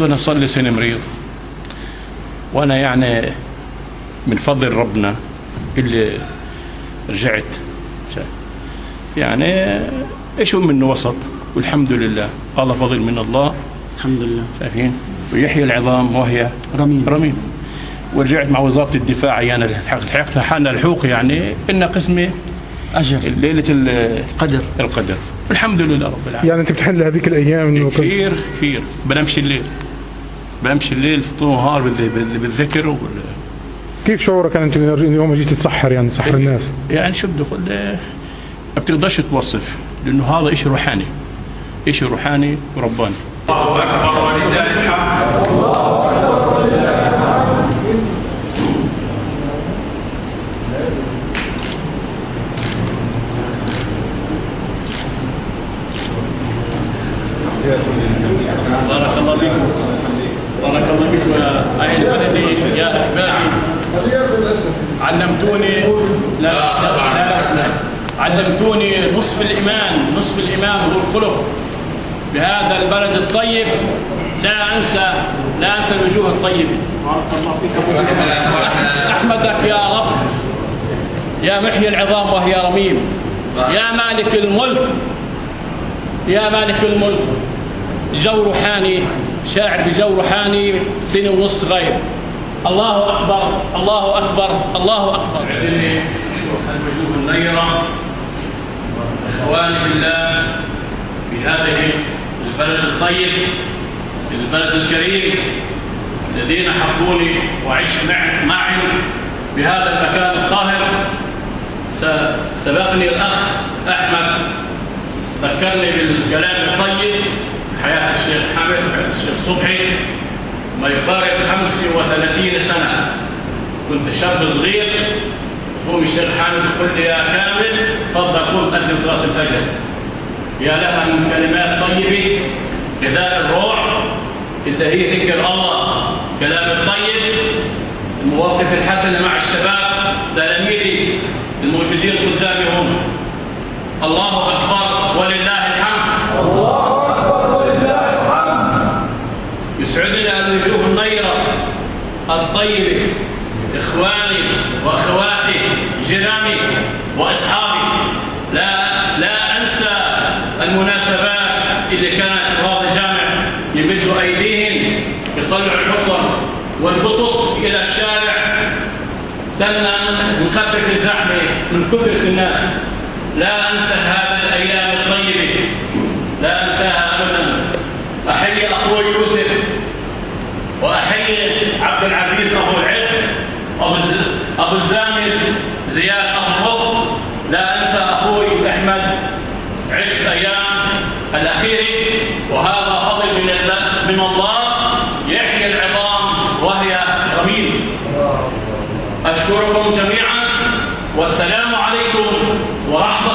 المفروض أنا صار لي سنة مريض، وأنا يعني من فضل ربنا اللي رجعت، يعني إيش منه وسط، والحمد لله، الله فضل من الله الحمد لله. شايفين؟ ويحيي العظام وهي رميم. ورجعت مع وزارة الدفاع أيانا حان الحوق، يعني إن قسمي أجر ليلة القدر الحمد لله رب العالمين. يعني أنت بتحل هذيك الأيام إنه كثير بنمشي الليل طول النهار بالذكر. كيف شعورك أنت اليوم جيت تسحر، يعني تسحر الناس؟ يعني شو بدي أقول، ما بتقدرش توصف، لأنه هذا إشي روحاني، إشي روحاني ورباني. الله أكبر ولله الحمد. بارك الله فيكم، بارك الله فيكم يا أهل بلدي، يا أحبابي. علمتوني نصف الإيمان هو الخلق بهذا البلد الطيب. لا أنسى الوجوه الطيبة. بارك الله فيك. أحمدك يا رب، يا محيي العظام وهي رميم، يا مالك الملك. جو روحاني، شاعر بجو روحاني، سنة ونص غير. الله أكبر الله أكبر الله أكبر. سعدني أشوف الوجوه النيرة، إخواني بالله، في هذه البلد الطيب، البلد الكريم، الذين حبوني وعشت معي بهذا المكان الطاهر. سبقني الأخ أحمد، ذكرني بالكلام الطيب، حياة الشيخ حامد وحياة الشيخ صبحي، ما يقارب 35 سنة. كنت شاب صغير، يقوم الشيخ حامد يقول لي يا كامل تفضل قم قدم صلاة الفجر. يا لها من كلمات طيبة غذاء الروح، اللي هي ذكر الله، كلام الطيب، المواقف الحسنة مع الشباب تلاميذي الموجودين قدامي هم. الله أكبر ولله الحمد. الله أكبر ولله الحمد. يسعدنا الوجوه النيرة الطيبة، إخواني وأخواتي، جيراني وأصحابي. لا أنسى المناسبات اللي كانت في الجامع يمدوا أيديهم يطلعوا الحصن والبسط إلى الشارع، كنا نخفف الزحمة من كثرة الناس. لا أنسى هذه الأيام الطيبة، لا أنساها أبدا. أحيي أخوي يوسف، وأحيي عبد العزيز أبو العز، أبو الزامل زياد أبو الرض. لا أنسى أخوي أحمد، عشت أيام الأخيرة، وهذا فضل من الله يحيي العظام وهي رميم. أشكركم جميعا، والسلام عليكم ورحمة